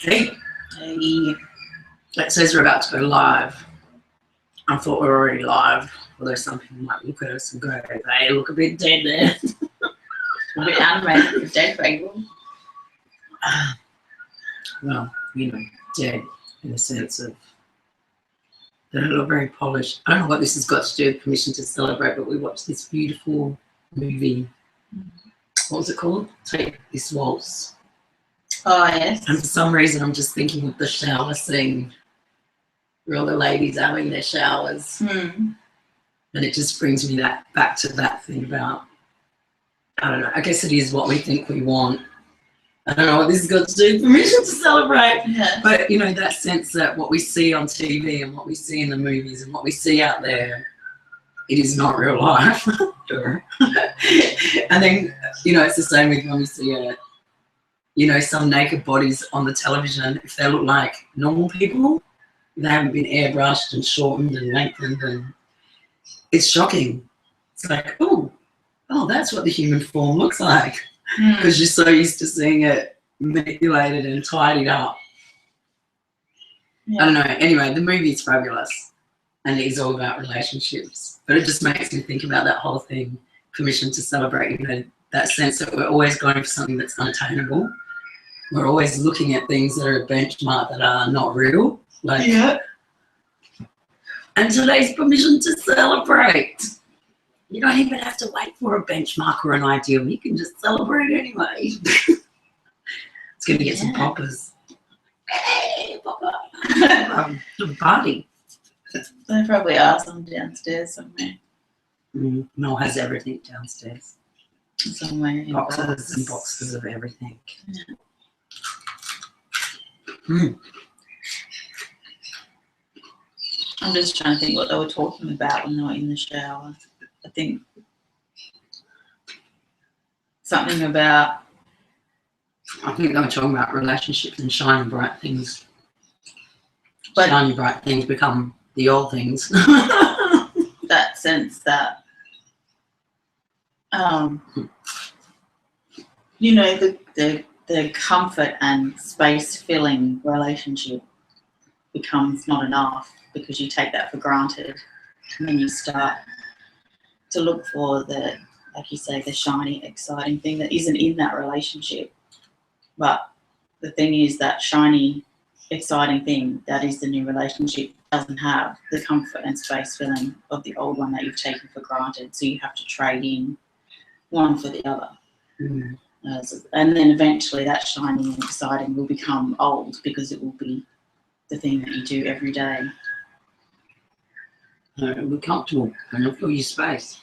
Hey, Hey. it says we're about to go live. I thought we were already live, although some people might look at us and go, they look a bit dead there. A bit animated for dead people. Well, you know, dead in the sense of they don't look very polished. I don't know what this has got to do with Permission to Celebrate, but we watched this beautiful movie. What was it called? Take This Waltz. Oh, yes. And for some reason, I'm just thinking of the shower scene where all the ladies having their showers. And it just brings me back to that thing about, I don't know, I guess it is what we think we want. I don't know what this has got to do with Permission to Celebrate. Yeah. But, you know, that sense that what we see on TV and what we see in the movies and what we see out there, it is not real life. And then, you know, it's the same with when we see you know, some naked bodies on the television. If they look like normal people, they haven't been airbrushed and shortened and lengthened, and it's shocking. It's like, oh, that's what the human form looks like, because you're so used to seeing it manipulated and tidied up. Yeah. I don't know. Anyway, the movie is fabulous, and it is all about relationships. But it just makes me think about that whole thing, Permission to Celebrate. You know, that sense that we're always going for something that's unattainable. We're always looking at things that are a benchmark that are not real. Like, Yeah. And today's Permission to Celebrate. You don't even have to wait for a benchmark or an ideal. You can just celebrate anyway. It's going to get some poppers. Hey, popper. Have a party. There probably are some downstairs somewhere. Mel has everything downstairs. Somewhere in Boxes and boxes of everything. Yeah. I'm just trying to think what they were talking about when they were in the shower. I think something about... I think they were talking about relationships and shiny bright things. But shiny bright things become the old things. that sense that, you know, the comfort and space-filling relationship becomes not enough because you take that for granted, and then you start to look for the, like you say, the shiny, exciting thing that isn't in that relationship. But the thing is that shiny, exciting thing that is the new relationship doesn't have the comfort and space filling of the old one that you've taken for granted. So you have to trade in one for the other. And then eventually that shiny and exciting will become old because it will be the thing that you do every day. It'll be comfortable and it'll fill your space.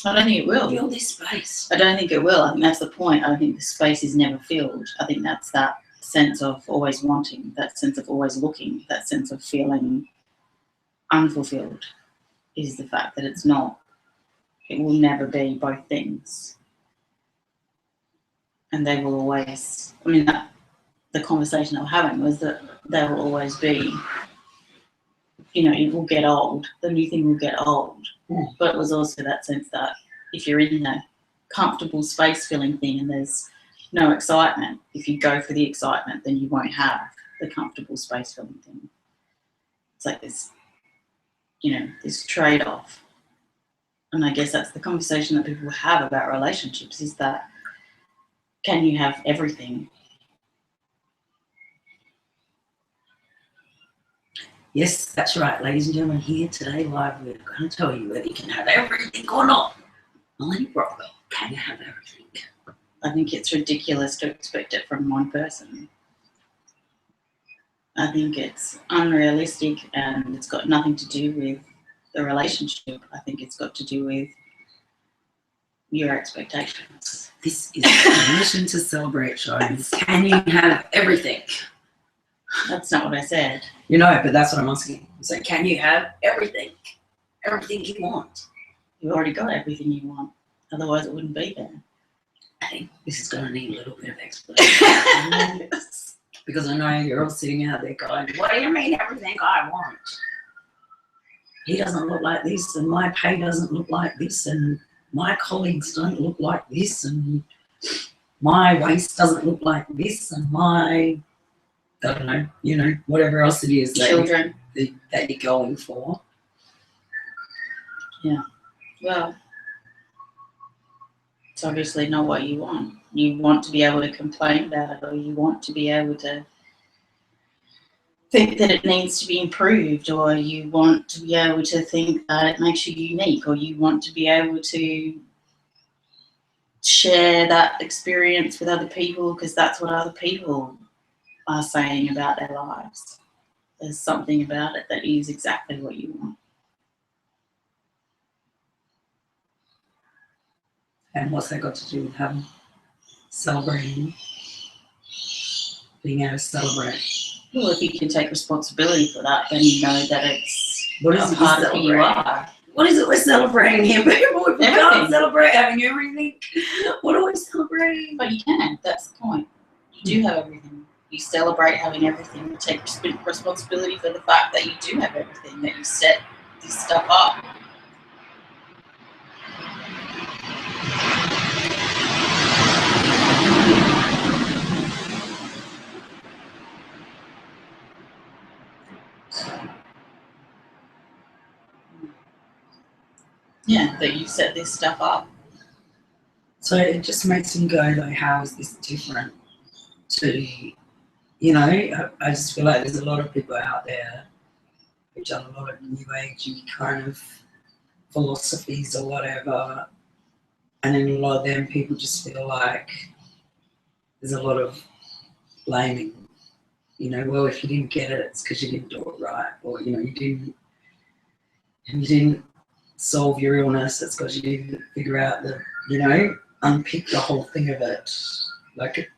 I don't think it will. Fill this space. I don't think it will. I think that's the point. I don't think the space is never filled. I think that's that sense of always wanting, that sense of always looking, that sense of feeling unfulfilled is the fact that it's not. It will never be both things. And they will always, I mean, that the conversation they were having was that they will always be, you know, it will get old. The new thing will get old. But it was also that sense that if you're in the comfortable space-filling thing and there's no excitement, if you go for the excitement, then you won't have the comfortable space-filling thing. It's like this, you know, this trade-off. And I guess that's the conversation that people have about relationships, is that can you have everything? Yes, that's right, ladies and gentlemen. Here today, live, we're going to tell you whether you can have everything or not. Melanie Brockwell, can you have everything? I think it's ridiculous to expect it from one person. I think it's unrealistic and it's got nothing to do with the relationship. I think it's got to do with your expectations. This is a Permission to Celebrate show. Can you have everything? That's not what I said. You know, but that's what I'm asking. So can you have everything? Everything you want? You've already got everything you want. Otherwise it wouldn't be there. I think this is going to need a little bit of explanation. Because I know you're all sitting out there going, what do you mean everything I want? He doesn't look like this, and my pay doesn't look like this, and my colleagues don't look like this, and my waist doesn't look like this, and my I don't know, you know, whatever else it is that, Children. that you're going for. Well, it's obviously not what you want. You want to be able to complain about it, or you want to be able to think that it needs to be improved, or you want to be able to think that it makes you unique, or you want to be able to share that experience with other people because that's what other people are saying about their lives. There's something about it that is exactly what you want. And what's that got to do with having celebrating, being able to celebrate? Well, if you can take responsibility for that, then you know that it's What is a it part you of who you celebrate? are. What is it we're celebrating here, people? If we can't Everything. celebrate having everything, what are we celebrating? But you can. That's the point. You do have everything. You celebrate having everything. You take responsibility for the fact that you do have everything, that you set this stuff up. Yeah, that you set this stuff up. So it just makes me go, like, how is this different to, you know, I just feel like there's a lot of people out there who've done a lot of new agey kind of philosophies or whatever, and then a lot of them people just feel like there's a lot of blaming. You know, well, if you didn't get it, it's because you didn't do it right, or you know, you didn't solve your illness, it's because you didn't figure out the, you know, unpick the whole thing of it. Like,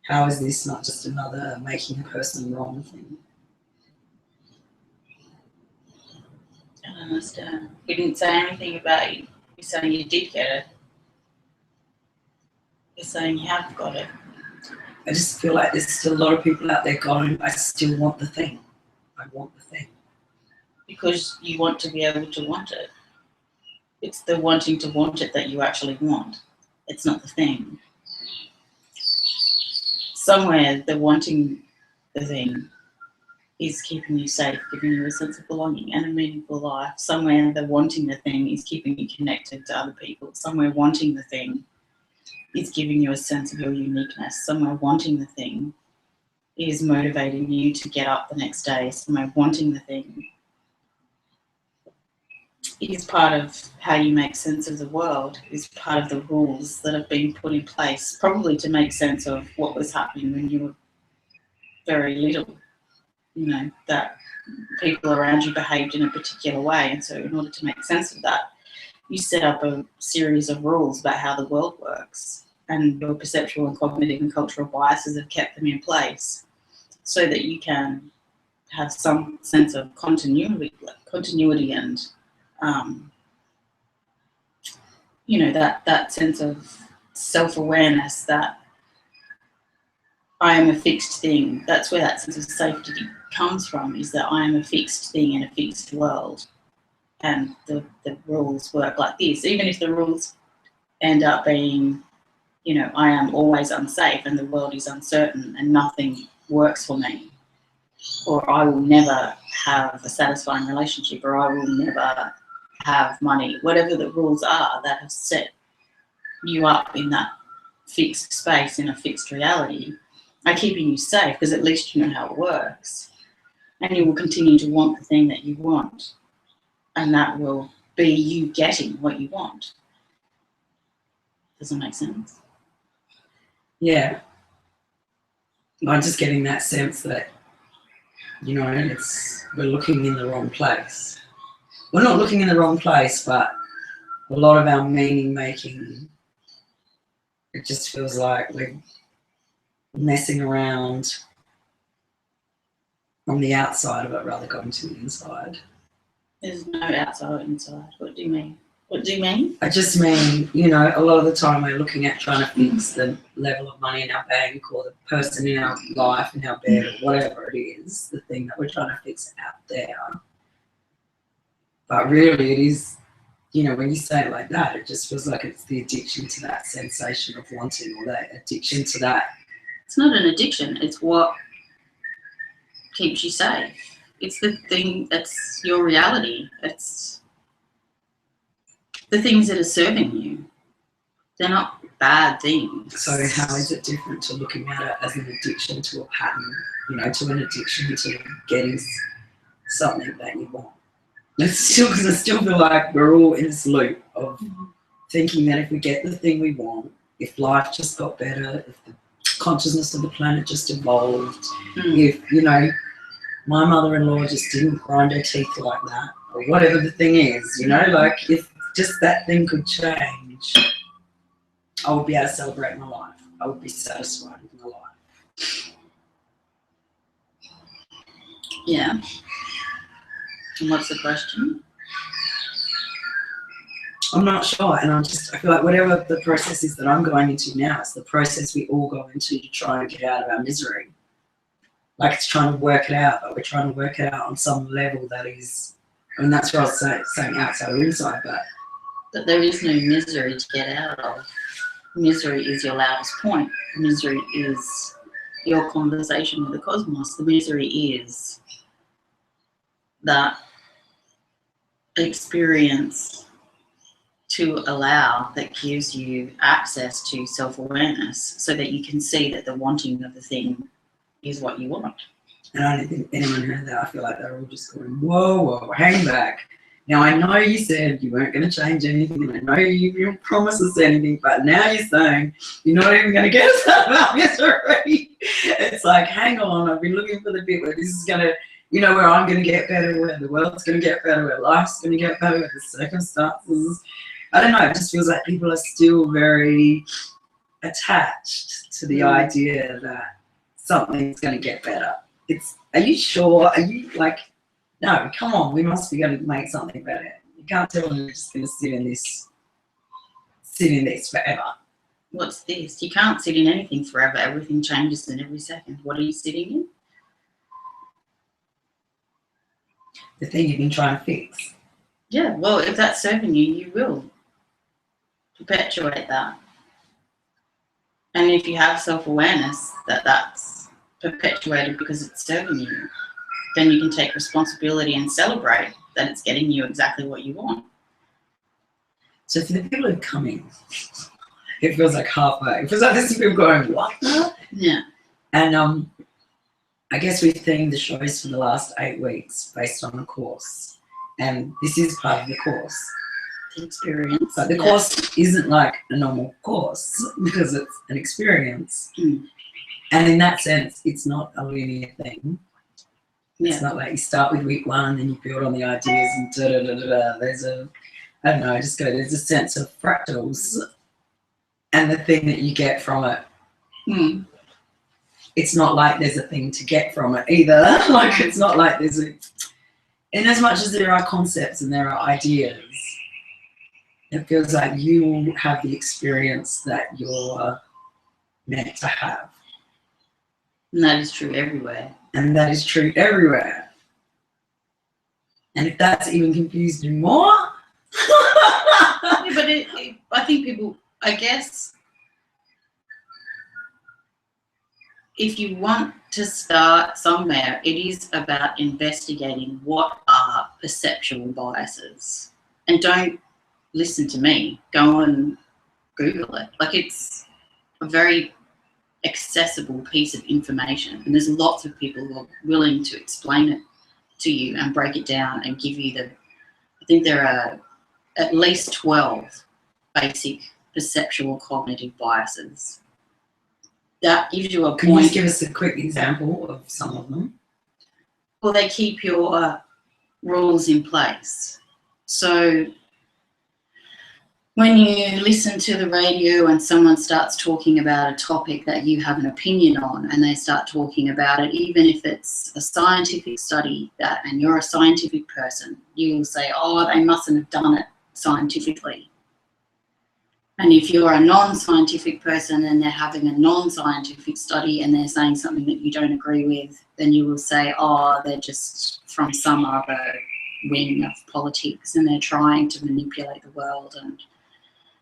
how is this not just another making a person wrong thing? I don't understand. We didn't say anything about you. You're saying you did get it. You're saying you have got it. I just feel like there's still a lot of people out there going, I still want the thing. I want the thing. Because you want to be able to want it. It's the wanting to want it that you actually want. It's not the thing. Somewhere the wanting the thing is keeping you safe, giving you a sense of belonging and a meaningful life. Somewhere the wanting the thing is keeping you connected to other people. Somewhere wanting the thing is giving you a sense of your uniqueness. Somewhere wanting the thing is motivating you to get up the next day. Somewhere wanting the thing is part of how you make sense of the world, is part of the rules that have been put in place, probably to make sense of what was happening when you were very little. You know, that people around you behaved in a particular way, and so in order to make sense of that, you set up a series of rules about how the world works, and your perceptual and cognitive and cultural biases have kept them in place so that you can have some sense of continuity and you know, that sense of self-awareness that I am a fixed thing. That's where that sense of safety comes from, is that I am a fixed thing in a fixed world. And the rules work like this. Even if the rules end up being, you know, I am always unsafe and the world is uncertain and nothing works for me, or I will never have a satisfying relationship, or I will never have money, whatever the rules are that have set you up in that fixed space, in a fixed reality, are keeping you safe because at least you know how it works. And you will continue to want the thing that you want. And that will be you getting what you want. Does that make sense? Yeah. I'm just getting that sense that, you know, we're looking in the wrong place. We're not looking in the wrong place, but a lot of our meaning making, it just feels like we're messing around on the outside of it rather than going to the inside. There's no outside or inside. What do you mean? What do you mean? I just mean, you know, a lot of the time we're looking at trying to fix the level of money in our bank or the person in our life, in our bed, or whatever it is, the thing that we're trying to fix out there. But really it is, you know, when you say it like that, it just feels like it's the addiction to that sensation of wanting, or that addiction to that. It's not an addiction. It's what keeps you safe. It's the thing that's your reality. It's the things that are serving you. They're not bad things. So how is it different to looking at it as an addiction to a pattern, you know, to an addiction to getting something that you want? It's still, because I still feel like we're all in this loop of thinking that if we get the thing we want, if life just got better, if the consciousness of the planet just evolved, if, you know, my mother-in-law just didn't grind her teeth like that, or whatever the thing is, you know, like if just that thing could change, I would be able to celebrate my life. I would be satisfied with my life. Yeah. And what's the question? I'm not sure, and I feel like whatever the process is that I'm going into now, it's the process we all go into to try and get out of our misery. Like it's trying to work it out, but we're trying to work it out on some level that is, I mean, that's what I was saying outside or inside, but That there is no misery to get out of. Misery is your loudest point. Misery is your conversation with the cosmos. The misery is that experience to allow that gives you access to self-awareness so that you can see that the wanting of the thing is what you want. and I don't think anyone heard that. I feel like they're all just going, whoa, whoa, hang back. Now, I know you said you weren't going to change anything, and I know you didn't promise us anything, but now you're saying you're not even going to get us out of our misery. It's like, hang on, I've been looking for the bit where this is going to, you know, where I'm going to get better, where the world's going to get better, where life's going to get better, where the circumstances. I don't know, it just feels like people are still very attached to the idea that something's going to get better. Are you sure? Are you like, no, come on, we must be going to make something better. You can't tell me we're just going to sit in this forever. What's this? You can't sit in anything forever. Everything changes in every second. What are you sitting in? The thing you've been trying to fix. Yeah, well, if that's serving you, you will perpetuate that. And if you have self-awareness that that's perpetuated because it's serving you, then you can take responsibility and celebrate that it's getting you exactly what you want. So for the people who are coming, it feels like halfway. It feels like there's people going, what? Yeah. And I guess we've themed the shows for the last 8 weeks based on the course. And this is part of the course. The experience. But the course isn't like a normal course because it's an experience. And in that sense, it's not a linear thing. It's not like you start with week 1, then you build on the ideas and da-da-da-da-da. There's there's a sense of fractals and the thing that you get from it. It's not like there's a thing to get from it either. Like it's not like there's in as much as there are concepts and there are ideas, it feels like you will have the experience that you're meant to have. And that is true everywhere. And that is true everywhere. And if that's even confused you more. Yeah, but I think people, I guess, if you want to start somewhere, it is about investigating what are perceptual biases. And don't listen to me. Go and Google it. Like it's a very accessible piece of information, and there's lots of people who are willing to explain it to you and break it down and give you I think there are at least 12 basic perceptual cognitive biases. That gives you a point. Can you just give us a quick example of some of them? Well, they keep your rules in place. So when you listen to the radio and someone starts talking about a topic that you have an opinion on, and they start talking about it, even if it's a scientific study and you're a scientific person, you will say, oh, they mustn't have done it scientifically. And if you're a non-scientific person and they're having a non-scientific study and they're saying something that you don't agree with, then you will say, oh, they're just from some other wing of politics and they're trying to manipulate the world. And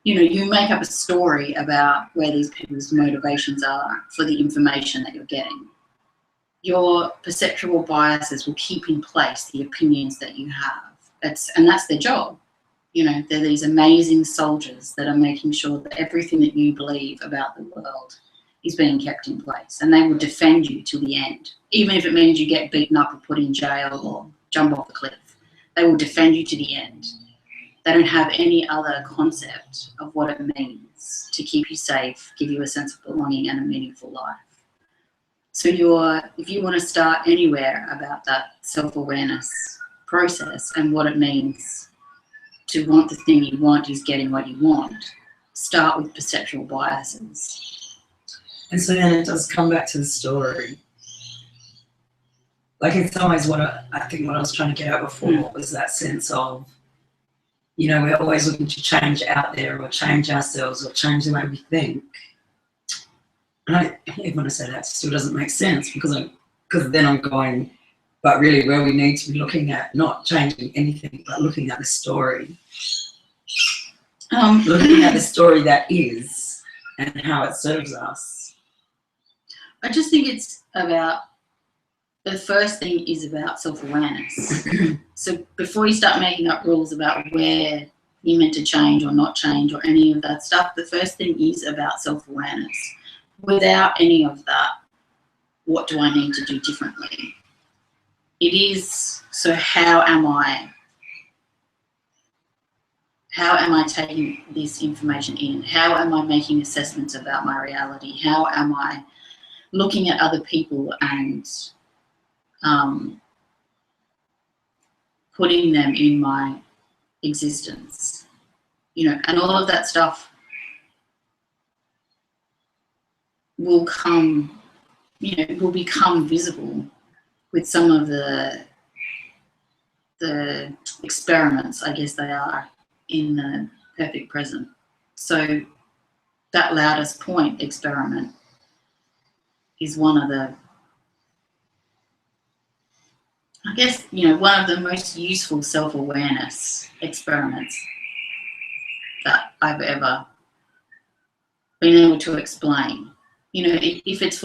you make up a story about where these people's motivations are for the information that you're getting. your perceptual biases will keep in place the opinions that you have. And that's their job. You know, they're these amazing soldiers that are making sure that everything that you believe about the world is being kept in place, and they will defend you till the end, even if it means you get beaten up or put in jail or jump off a cliff. They will defend you to the end. They don't have any other concept of what it means to keep you safe, give you a sense of belonging and a meaningful life. So if you want to start anywhere about that self-awareness process and what it means to want the thing you want is getting what you want, start with perceptual biases. And so then it does come back to the story. Like in some ways, I think what I was trying to get at before was that sense of, you know, we're always looking to change out there or change ourselves or change the way we think. And even when I say that, it still doesn't make sense because then I'm going, but really where we need to be looking at, not changing anything, but looking at the story. Looking at the story that is and how it serves us. I just think it's about, the first thing is about self-awareness. So before you start making up rules about where you're meant to change or not change or any of that stuff, the first thing is about self-awareness. Without any of that, what do I need to do differently? It is, so how am I taking this information in? How am I making assessments about my reality? How am I looking at other people and putting them in my existence? You know, and all of that stuff will come, you know, will become visible with some of the experiments, I guess they are, in the perfect present. So that loudest point experiment is one of the, I guess, you know, one of the most useful self-awareness experiments that I've ever been able to explain. You know, if it's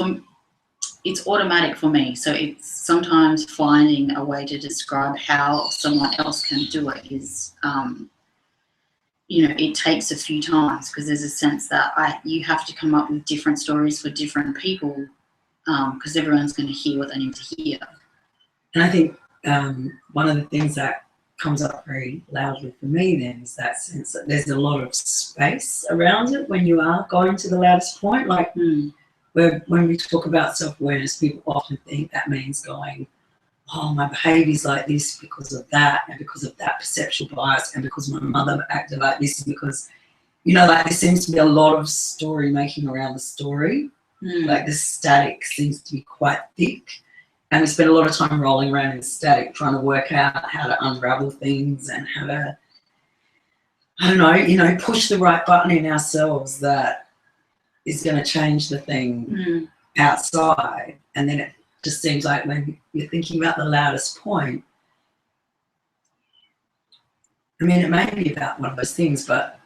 it's automatic for me. So it's sometimes finding a way to describe how someone else can do it is, you know, it takes a few times because there's a sense that you have to come up with different stories for different people because everyone's going to hear what they need to hear. And I think one of the things that comes up very loudly for me then is that sense that there's a lot of space around it when you are going to the loudest point. Like when we talk about self-awareness, people often think that means going, oh, my behaviour's like this because of that and because of that perceptual bias and because my mother acted like this and because, you know, like there seems to be a lot of story making around the story. Like the static seems to be quite thick. And we spend a lot of time rolling around in static trying to work out how to unravel things and how to, I don't know, you know, push the right button in ourselves that is going to change the thing outside. And then it just seems like when you're thinking about the loudest point, I mean, it may be about one of those things, but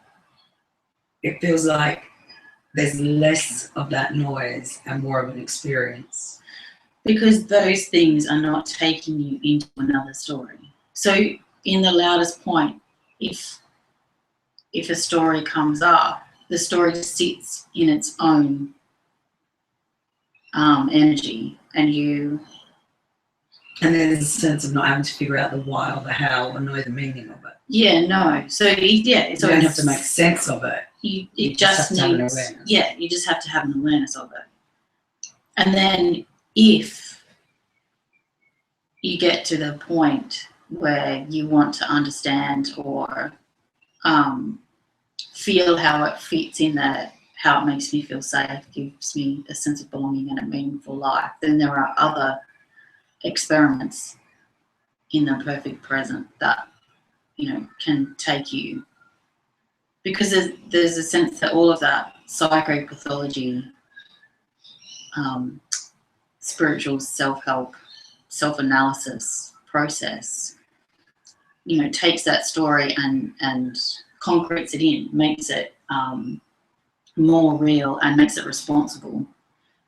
it feels like there's less of that noise and more of an experience. Because those things are not taking you into another story. So in the loudest point, if a story comes up, the story sits in its own energy, and there's a sense of not having to figure out the why or the how or know the meaning of it. Yeah, no. So yeah, you don't have to make sense of it. You just need, have to have an awareness. Yeah, you just have to have an awareness of it. And then if you get to the point where you want to understand or feel how it fits in that, how it makes me feel safe, gives me a sense of belonging and a meaningful life, then there are other experiments in the perfect present that, you know, can take you, because there's a sense that all of that psychopathology, spiritual self-help, self-analysis process, you know, takes that story and concretes it in, makes it more real and makes it responsible.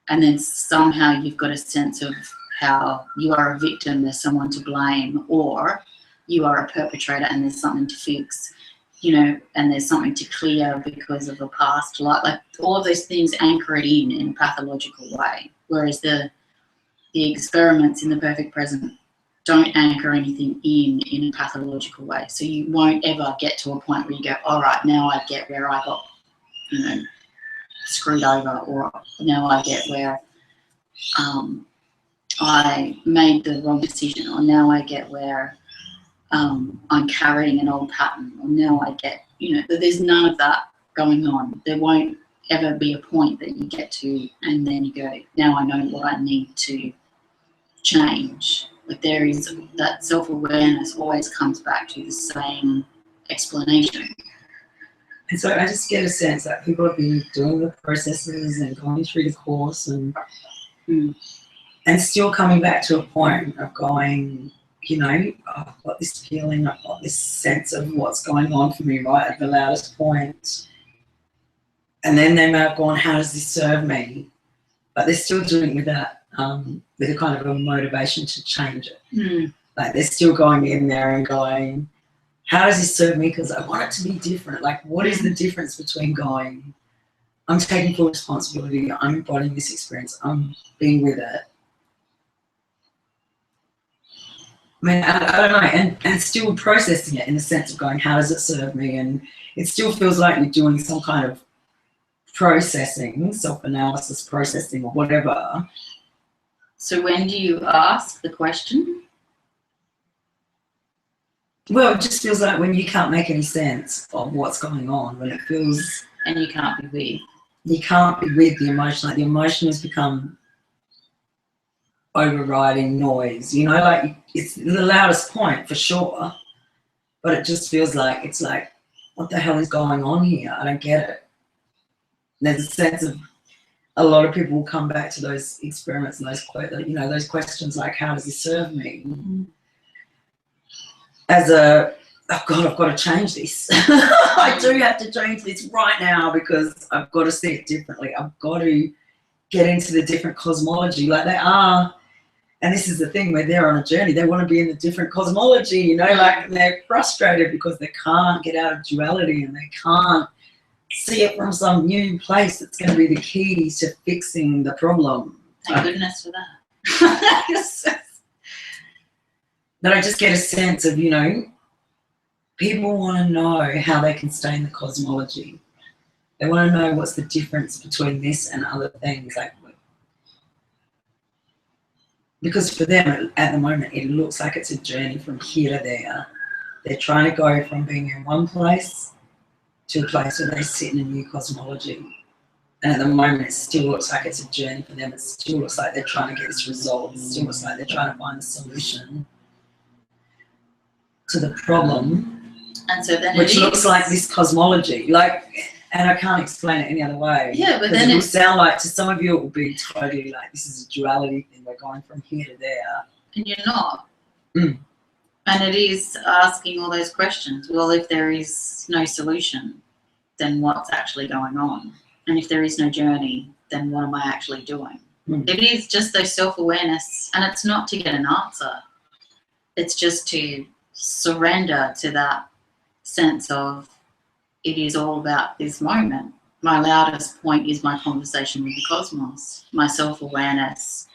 And then somehow you've got a sense of how you are a victim, there's someone to blame, or you are a perpetrator and there's something to fix, you know, and there's something to clear because of a past life. Like all of those things anchor it in a pathological way, whereas the experiments in the perfect present don't anchor anything in a pathological way. So you won't ever get to a point where you go, all right, now I get where I got, you know, screwed over, or now I get where I made the wrong decision, or now I get where I'm carrying an old pattern, or now I get, you know, there's none of that going on. There won't ever be a point that you get to and then you go, now I know what I need to change. Like there is that self-awareness always comes back to the same explanation. And so I just get a sense that people have been doing the processes and going through the course and still coming back to a point of going, you know, I've got this feeling, I've got this sense of what's going on for me right at the loudest point. And then they may have gone, how does this serve me? But they're still doing it with that, with a kind of a motivation to change it. Like they're still going in there and going, how does this serve me? Because I want it to be different. Like, what is the difference between going, I'm taking full responsibility, I'm embodying this experience, I'm being with it. I mean, I don't know, and still processing it in the sense of going, how does it serve me? And it still feels like you're doing some kind of processing, self-analysis processing or whatever. So when do you ask the question? Well, it just feels like when you can't make any sense of what's going on, when it feels... And you can't be with. You can't be with the emotion. Like the emotion has become overriding noise, you know, like it's the loudest point for sure, but it just feels like, it's like, what the hell is going on here? I don't get it. There's a sense of, a lot of people will come back to those experiments and those, you know, those questions like, how does this serve me? As a, oh God, I've got to change this. I do have to change this right now because I've got to see it differently. I've got to get into the different cosmology. Like they are, and this is the thing where they're on a journey, they want to be in the different cosmology, you know, like they're frustrated because they can't get out of duality and they can't see it from some new place that's going to be the key to fixing the problem. Thank goodness for that. But I just get a sense of, you know, people want to know how they can stay in the cosmology. They want to know what's the difference between this and other things. Like, because for them at the moment, it looks like it's a journey from here to there. They're trying to go from being in one place to a place where they sit in a new cosmology. And at the moment, it still looks like it's a journey for them. It still looks like they're trying to get this resolved. It still looks like they're trying to find a solution to the problem, and so then which looks like this cosmology. Like, and I can't explain it any other way. Yeah, but then it will sound like, to some of you, it will be totally like, this is a duality thing. We're going from here to there. And you're not. And it is asking all those questions. Well, if there is no solution, then what's actually going on? And if there is no journey, then what am I actually doing? It is just those self-awareness, and it's not to get an answer. It's just to surrender to that sense of, it is all about this moment. My loudest point is my conversation with the cosmos. My self-awareness,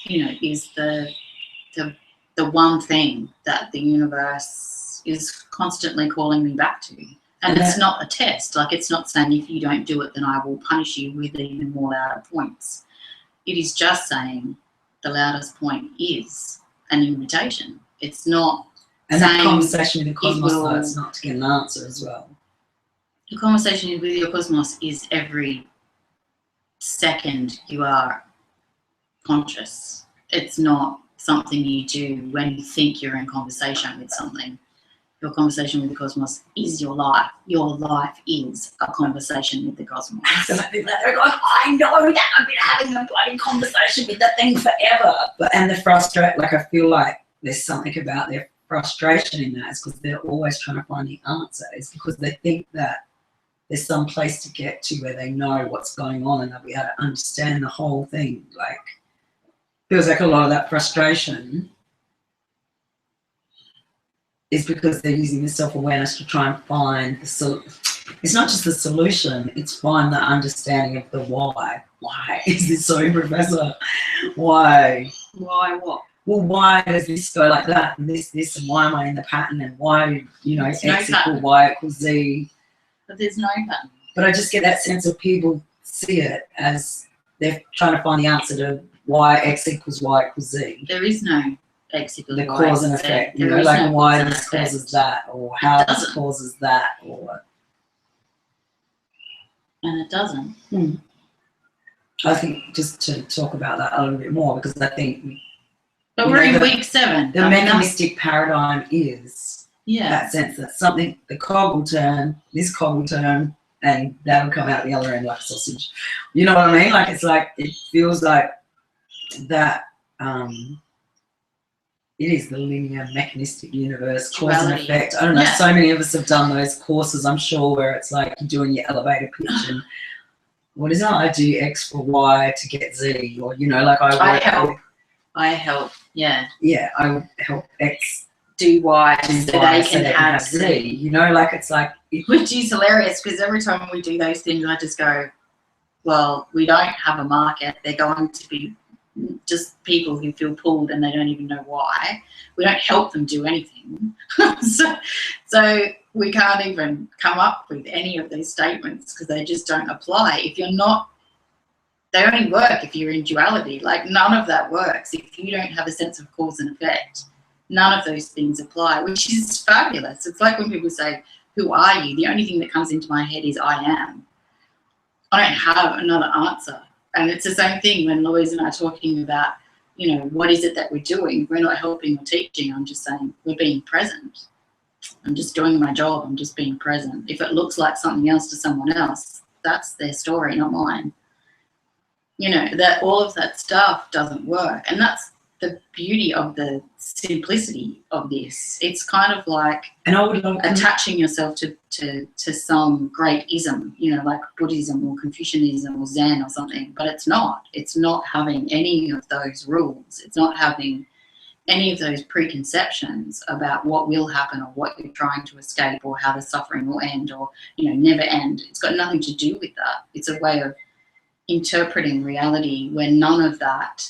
you know, is the one thing that the universe is constantly calling me back to. And it's not a test. Like, it's not saying if you don't do it, then I will punish you with even more louder points. It is just saying the loudest point is an invitation. It's not. And that conversation with the cosmos, though, it's not to get an answer as well. The conversation with your cosmos is every second you are conscious. It's not something you do when you think you're in conversation with something. Your conversation with the cosmos is your life. Your life is a conversation with the cosmos. So I think that they're like, I know that I've been having a bloody conversation with that thing forever. And the frustration, like, I feel like there's something about their frustration in that is because they're always trying to find the answer. It's because they think that there's some place to get to where they know what's going on and they'll be able to understand the whole thing. Like, feels like a lot of that frustration is because they're using the self-awareness to try and find it's not just the solution, it's find the understanding of the why. Why is this so, Professor? Why? Why what? Well, why does this go like that and this, and why am I in the pattern, and why, There's X no equal pattern. Y equals Z. But there's no pattern. But I just get that sense of people see it as they're trying to find the answer to why X equals Y equals Z. There is no X equals The Y cause and equals Z. effect, There is like no why cause and this effect. causes that, or how this doesn't. causes that, or And it doesn't. I think just to talk about that a little bit more, because I think But You we're know, in the- week 7. the I mean, that's- mechanistic paradigm is yeah. that sense that something, the cog will turn, this cog will turn, and that'll come out the other end like sausage. You know what I mean? Like, it's like, it feels like that, it is the linear mechanistic universe, cause and Duality. effect. I don't know, Yeah. so many of us have done those courses, I'm sure, where it's like you're doing your elevator pitch and what is it? I do X for Y to get Z, or, like I help. Yeah. Yeah, I would help X Do Y do so Y they so can they have Z. Z. Like, it's like, Which is hilarious because every time we do those things, I just go, well, we don't have a market. They're going to be just people who feel pulled and they don't even know why. We don't help them do anything. so we can't even come up with any of these statements because they just don't apply. If you're not, they only work if you're in duality. Like, none of that works if you don't have a sense of cause and effect. None of those things apply, which is fabulous. It's like when people say, who are you? The only thing that comes into my head is I am. I don't have another answer. And it's the same thing when Louise and I are talking about, what is it that we're doing? We're not helping or teaching. I'm just saying we're being present. I'm just doing my job. I'm just being present. If it looks like something else to someone else, that's their story, not mine. That all of that stuff doesn't work. And that's the beauty of the simplicity of this. It's kind of like and I would love attaching yourself to some great ism, like Buddhism or Confucianism or Zen or something, but it's not. It's not having any of those rules. It's not having any of those preconceptions about what will happen or what you're trying to escape or how the suffering will end or, never end. It's got nothing to do with that. It's a way of interpreting reality where none of that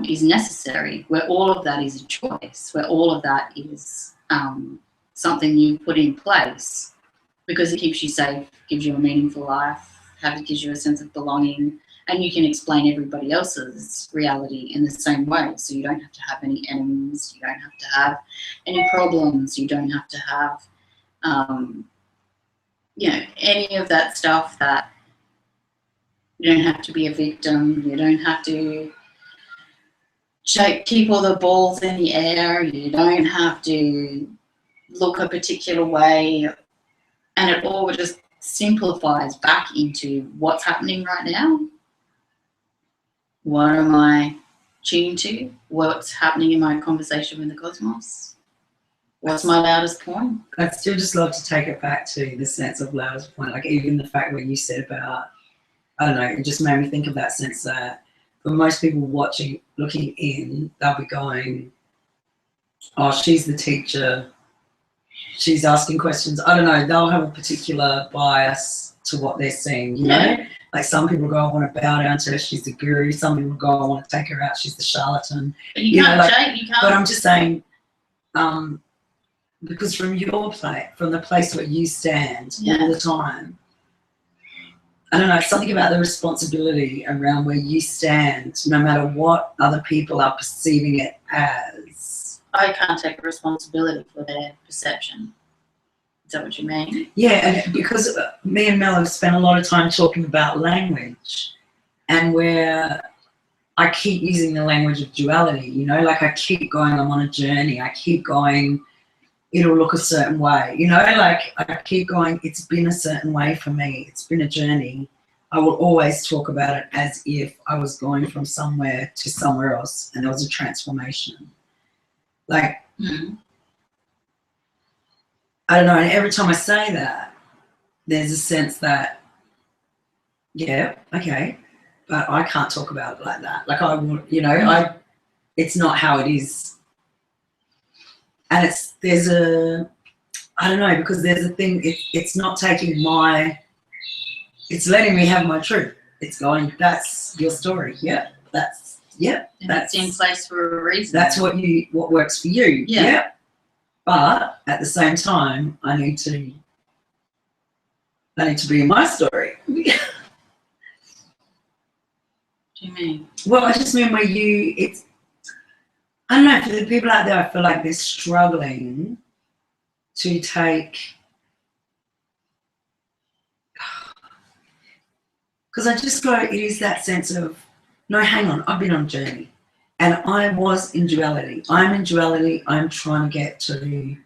is necessary, where all of that is a choice, where all of that is something you put in place because it keeps you safe, gives you a meaningful life, gives you a sense of belonging, and you can explain everybody else's reality in the same way. So you don't have to have any enemies, you don't have to have any problems, you don't have to have, any of that stuff that you don't have to be a victim, you don't have to keep all the balls in the air, you don't have to look a particular way, and it all just simplifies back into what's happening right now. What am I tuned to? What's happening in my conversation with the cosmos? What's my loudest point? I'd still just love to take it back to the sense of loudest point, like even the fact what you said about, I don't know, it just made me think of that sense that for most people watching, looking in, they'll be going, oh, she's the teacher, she's asking questions. I don't know, they'll have a particular bias to what they're seeing, you know? Like some people go, I want to bow down to her, she's the guru. Some people go, I want to take her out, she's the charlatan. But you can't, like, you can't. But I'm just saying, because from your place, from the place where you stand all the time, I don't know, something about the responsibility around where you stand, no matter what other people are perceiving it as. I can't take responsibility for their perception. Is that what you mean? Yeah, and because me and Mel have spent a lot of time talking about language, and where I keep using the language of duality, you know, like I keep going, I'm on a journey, I keep going, it'll look a certain way, you know, like I keep going, it's been a certain way for me, it's been a journey. I will always talk about it as if I was going from somewhere to somewhere else and there was a transformation. Like, I don't know, and every time I say that, there's a sense that, yeah, okay, but I can't talk about it like that. Like I want, you know, it's not how it is. And I don't know, because there's a thing, it's not taking it's letting me have my truth. It's going, that's your story. Yeah, that's in place for a reason. That's what works for you. Yeah. But at the same time, I need to be in my story. What do you mean? Well, I just mean where I don't know, for the people out there, I feel like they're struggling to take, because I just go, it is that sense of, no, hang on, I've been on a journey and I was in duality. I'm in duality. I'm trying to get to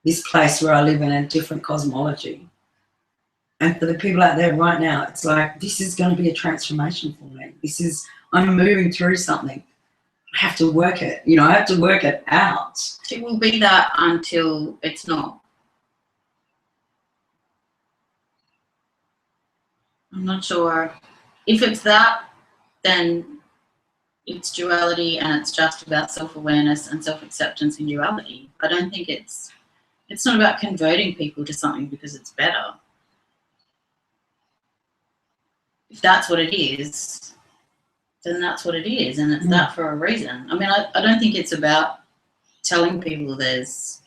this place where I live in a different cosmology. And for the people out there right now, it's like, this is going to be a transformation for me. I'm moving through something. I have to work it, I have to work it out. It will be that until it's not. I'm not sure. If it's that, then it's duality and it's just about self-awareness and self-acceptance in duality. I don't think it's not about converting people to something because it's better. If that's what it is, then that's what it is, and it's that for a reason. I mean, I don't think it's about telling people there's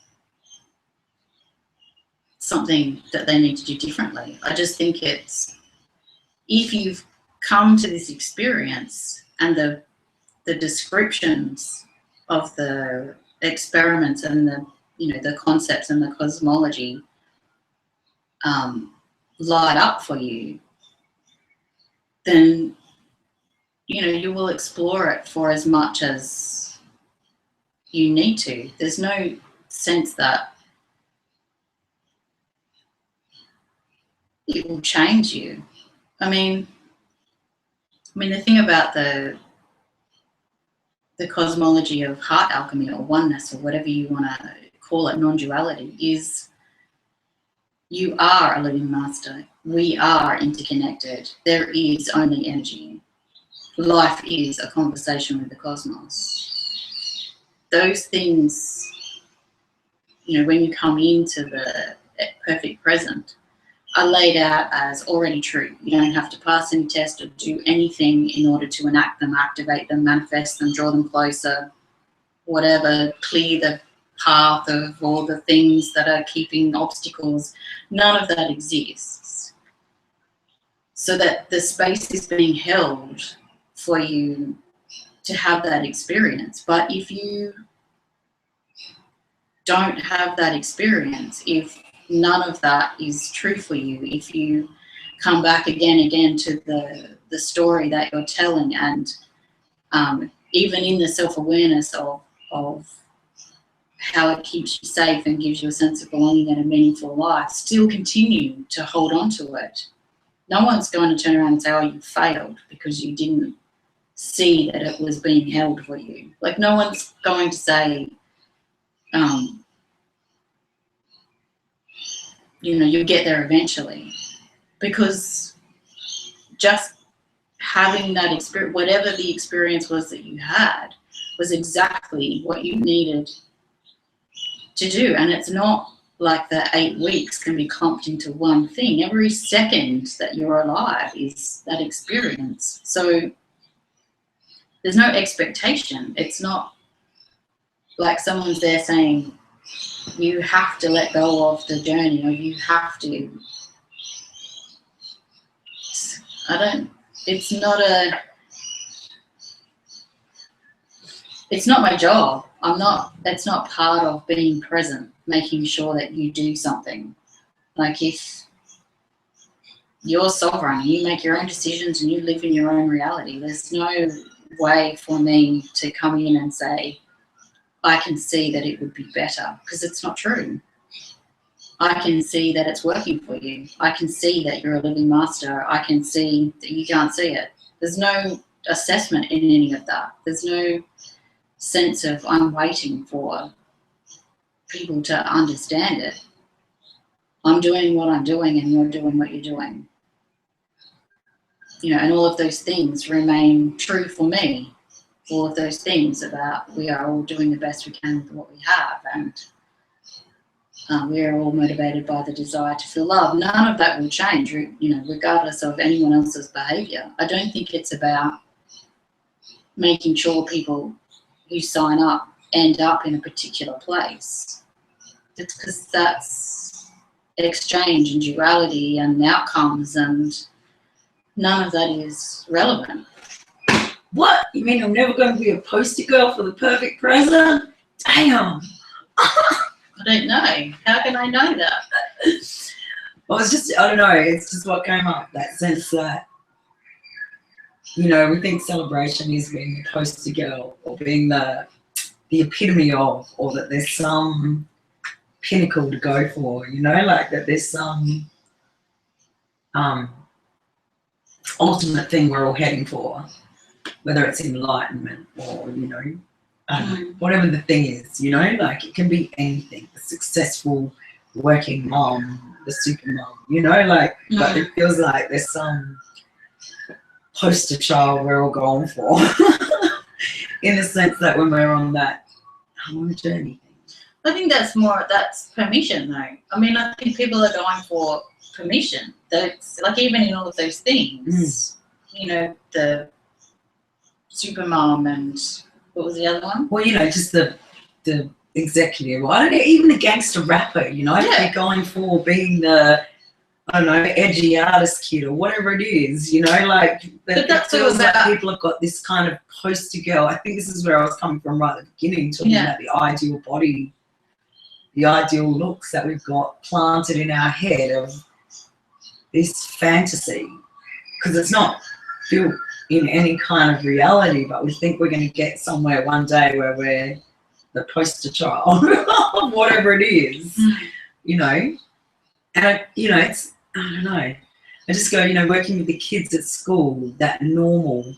something that they need to do differently. I just think it's, if you've come to this experience and the descriptions of the experiments and the concepts and the cosmology light up for you, then you will explore it for as much as you need to. There's no sense that it will change you. I mean the thing about the cosmology of heart alchemy or oneness or whatever you want to call it, non-duality, is you are a living master. We are interconnected. There is only energy. Life is a conversation with the cosmos. Those things, when you come into the perfect present, are laid out as already true. You don't have to pass any test or do anything in order to enact them, activate them, manifest them, draw them closer, whatever, clear the path of all the things that are keeping obstacles. None of that exists. So that the space is being held for you to have that experience. But if you don't have that experience, if none of that is true for you, if you come back again to the story that you're telling, and even in the self-awareness of how it keeps you safe and gives you a sense of belonging and a meaningful life, still continue to hold on to it. No one's going to turn around and say, oh, you failed because you didn't see that it was being held for you. Like, no one's going to say, you'll get there eventually, because just having that experience, whatever the experience was that you had, was exactly what you needed to do. And it's not like the 8 weeks can be clumped into one thing. Every second that you're alive is that experience. So there's no expectation. It's not like someone's there saying, you have to let go of the journey, or you have to. It's not my job. That's not part of being present, making sure that you do something. Like, if you're sovereign, you make your own decisions and you live in your own reality, there's no way for me to come in and say, I can see that it would be better, because it's not true. I can see that it's working for you. I can see that you're a living master. I can see that you can't see it. There's no assessment in any of that. There's no sense of I'm waiting for people to understand it. I'm doing what I'm doing and you're doing what you're doing. and all of those things remain true for me. All of those things about we are all doing the best we can with what we have, and we are all motivated by the desire to feel love. None of that will change, regardless of anyone else's behaviour. I don't think it's about making sure people who sign up end up in a particular place. It's because that's exchange and duality and outcomes, and none of that is relevant. What? You mean I'm never going to be a poster girl for the perfect present? Damn. I don't know. How can I know that? Well, I don't know, it's just what came up, that sense that, we think celebration is being the poster girl or being the epitome of, or that there's some pinnacle to go for, like that there's some ultimate thing we're all heading for, whether it's enlightenment or, I don't know, whatever the thing is, like it can be anything. The successful working mom, the super mom, but it feels like there's some poster child we're all going for in the sense that when we're on that journey. I think that's permission though. I mean, I think people are going for permission. That's like, even in all of those things, the super mom and what was the other one? Well, just the executive. I don't know, even the gangster rapper, they're going for being the, I don't know, edgy artist kid or whatever it is, like But that's it feels all about- like people have got this kind of poster girl. I think this is where I was coming from right at the beginning, talking about the ideal body, the ideal looks that we've got planted in our head of this fantasy, because it's not built in any kind of reality, but we think we're going to get somewhere one day where we're the poster child of whatever it is, and it's, I don't know, I just go, working with the kids at school, that normal,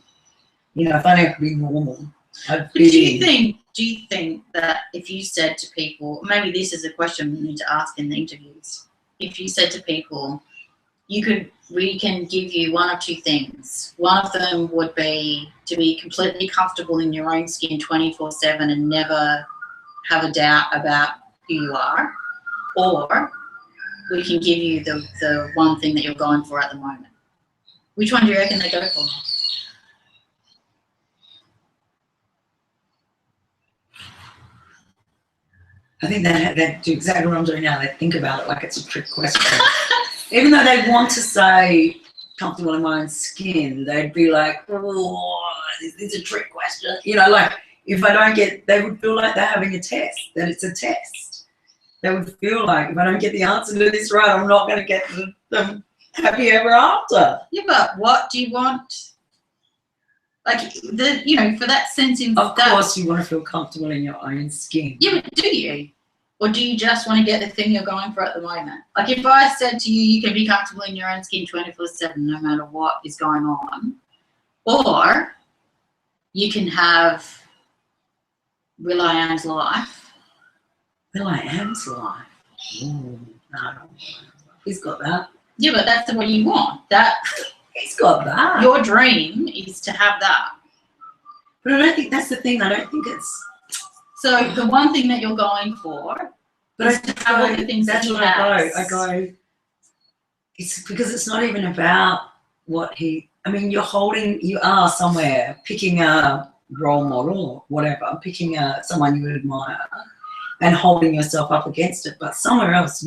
if I don't be normal, I'd Do you think that if you said to people, maybe this is a question we need to ask in the interviews, if you said to people, we can give you one of two things. One of them would be to be completely comfortable in your own skin 24/7 and never have a doubt about who you are, or we can give you the one thing that you're going for at the moment. Which one do you reckon they go for? I think they do exactly what I'm doing now. They think about it like it's a trick question. Even though they want to say comfortable in my own skin, they'd be like, oh, it's a trick question. Like if I don't get, they would feel like they're having a test, that it's a test. They would feel like if I don't get the answer to this right, I'm not going to get the happy ever after. Yeah, but what do you want? Like, for that sense of that. Of course you want to feel comfortable in your own skin. Yeah, but do you? Or do you just want to get the thing you're going for at the moment? Like if I said to you, you can be comfortable in your own skin 24/7 no matter what is going on. Or you can have Will.i.am's life. Will.i.am's life. Ooh, no, he's got that. Yeah, but that's what you want. That He's got that. your dream is to have that. But I don't think that's the thing. I don't think it's. So the one thing that you're going for, But is to have all the things that's that he what I has. go. It's because it's not even about what he. I mean, you are somewhere picking a role model or whatever, picking someone you admire, and holding yourself up against it. But somewhere else,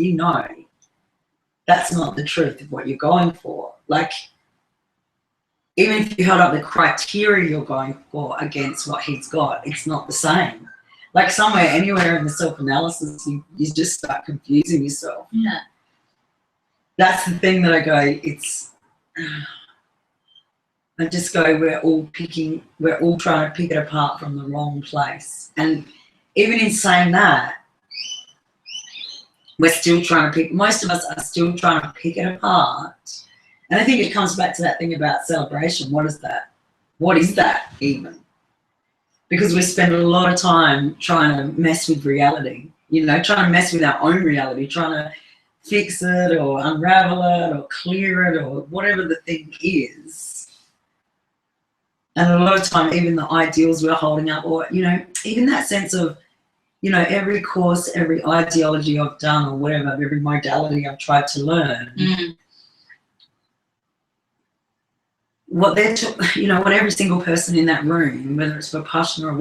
that's not the truth of what you're going for. Like, even if you held up the criteria you're going for against what he's got, it's not the same. Like anywhere in the self-analysis, you just start confusing yourself. Yeah. That's the thing that I go, I just go, we're all trying to pick it apart from the wrong place. And even in saying that, most of us are still trying to pick it apart. And I think it comes back to that thing about celebration. What is that? What is that even? Because we spend a lot of time trying to mess with reality, trying to mess with our own reality, trying to fix it or unravel it or clear it or whatever the thing is. And a lot of time, even the ideals we're holding up, or, you know, even that sense of, you know, every course, every ideology I've done or whatever, every modality I've tried to learn, what they're, you know, what every single person in that room, whether it's Vipassana or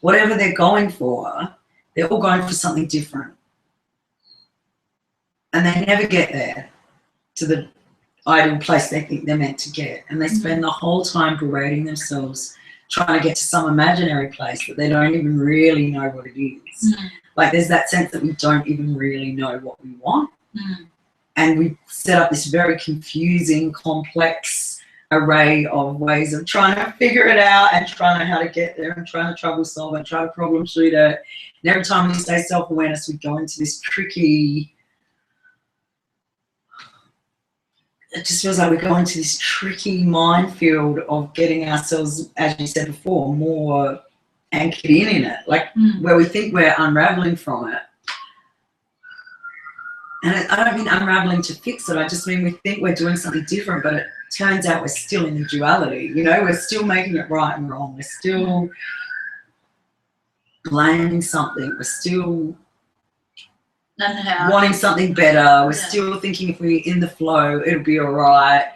whatever they're going for, they're all going for something different. And they never get there to the ideal place they think they're meant to get. And they spend the whole time berating themselves, trying to get to some imaginary place that they don't even really know what it is. Like there's that sense that we don't even really know what we want. And we set up this very confusing, complex array of ways of trying to figure it out and trying to know how to get there and trying to trouble solve and try to problem shoot it. And every time we say self-awareness, we go into this tricky, it just feels like we go into this tricky minefield of getting ourselves, as you said before, more anchored in it, like where we think we're unraveling from it. And I don't mean unraveling to fix it, I just mean we think we're doing something different, but it turns out we're still in the duality, you know, we're still making it right and wrong, we're still blaming something, we're still wanting something better, we're still thinking if we're in the flow it'll be all right.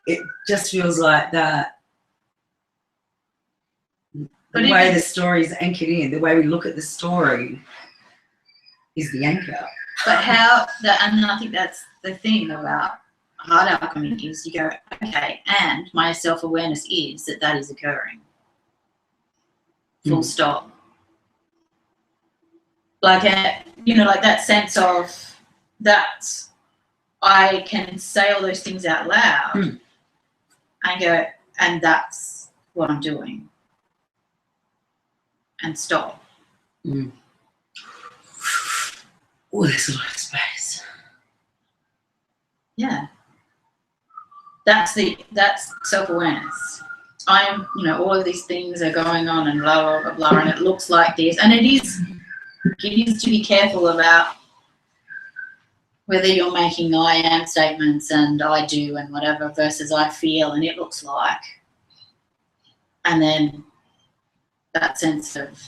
It just feels like that the way the story is anchored in, the way we look at the story is the anchor. But and I think that's the thing about heart alchemy is you go, okay, and my self-awareness is that is occurring. Full stop. Like, you know, like that sense of that I can say all those things out loud and go, and that's what I'm doing. And stop. Oh, there's a lot of space. Yeah. That's self-awareness. I'm, you know, all of these things are going on and blah, blah, blah, blah, and it looks like this. And it is to be careful about whether you're making I am statements and I do and whatever versus I feel and it looks like. And then that sense of,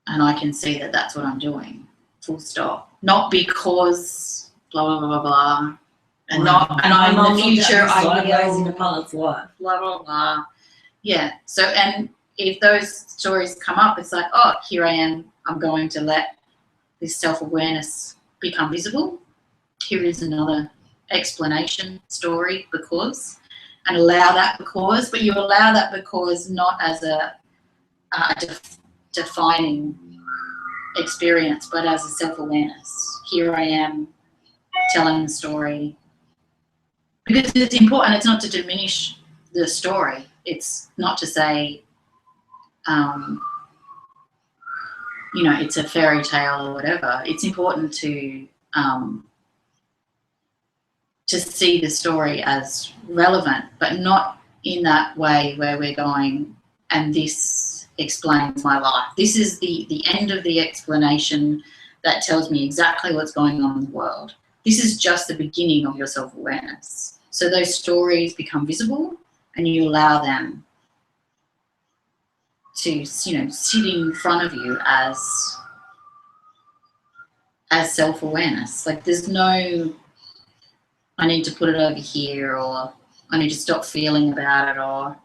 and I can see that that's what I'm doing, full stop. Not because blah, blah, blah, blah, blah. And not, and I'm in the future, I will, in a pilot's life. blah, blah, blah. Yeah. So, and if those stories come up, it's like, oh, here I am. I'm going to let this self-awareness become visible. Here is another explanation story because, and allow that because, but you allow that because not as a defining experience, but as a self-awareness. Here I am telling the story. Because it's important, it's not to diminish the story. It's not to say, you know, it's a fairy tale or whatever. It's important to see the story as relevant, but not in that way where we're going, and this explains my life. This is the end of the explanation that tells me exactly what's going on in the world. This is just the beginning of your self-awareness. So those stories become visible and you allow them to, you know, sit in front of you as self-awareness. Like there's no, I need to put it over here, or I need to stop feeling about it, or,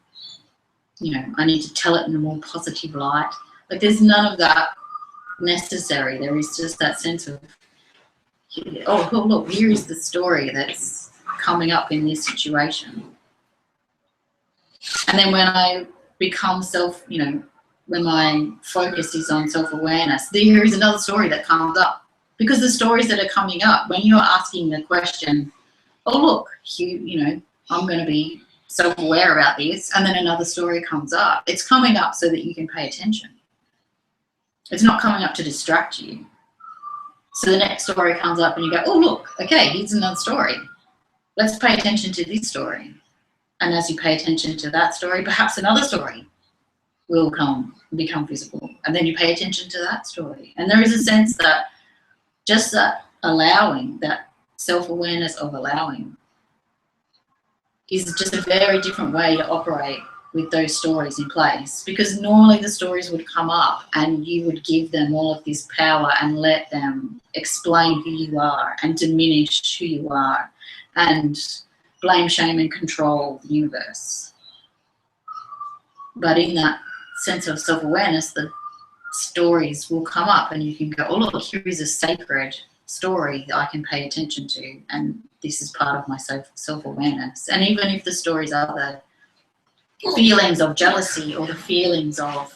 you know, I need to tell it in a more positive light. Like there's none of that necessary. There is just that sense of, oh, look, here is the story that's coming up in this situation. And then when I become you know, when my focus is on self-awareness, here is another story that comes up. Because the stories that are coming up, when you're asking the question, oh, look, you know, I'm going to be self-aware about this, and then another story comes up. It's coming up so that you can pay attention. It's not coming up to distract you. So the next story comes up and you go, oh, look, okay, here's another story. Let's pay attention to this story. And as you pay attention to that story, perhaps another story will become visible. And then you pay attention to that story. And there is a sense that just that allowing, that self-awareness of allowing, is just a very different way to operate with those stories in place, because normally the stories would come up and you would give them all of this power and let them explain who you are and diminish who you are and blame, shame and control the universe. But in that sense of self-awareness, the stories will come up and you can go, oh look, here is a sacred story that I can pay attention to, and this is part of my self-awareness. And even if the stories are the feelings of jealousy or the feelings of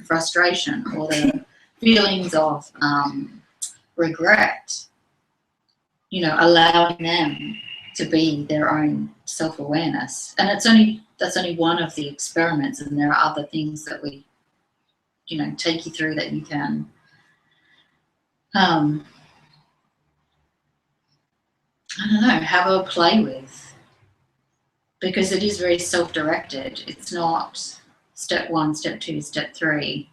frustration or the feelings of regret, you know, allowing them to be their own self-awareness. And that's only one of the experiments, and there are other things that we, you know, take you through that you can I don't know, have a play with, because it is very self-directed. It's not step 1, step 2, step 3.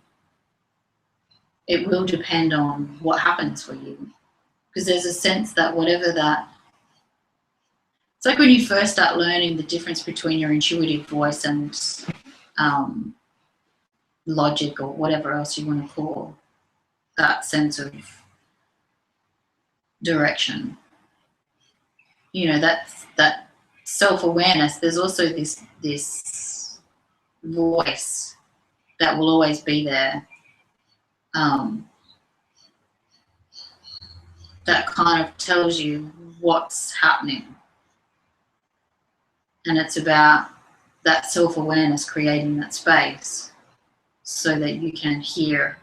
It will depend on what happens for you, because there's a sense that whatever that, it's like when you first start learning the difference between your intuitive voice and logic or whatever else you want to call that sense of direction. You know, that self-awareness, there's also this voice that will always be there, that kind of tells you what's happening. And it's about that self-awareness creating that space so that you can hear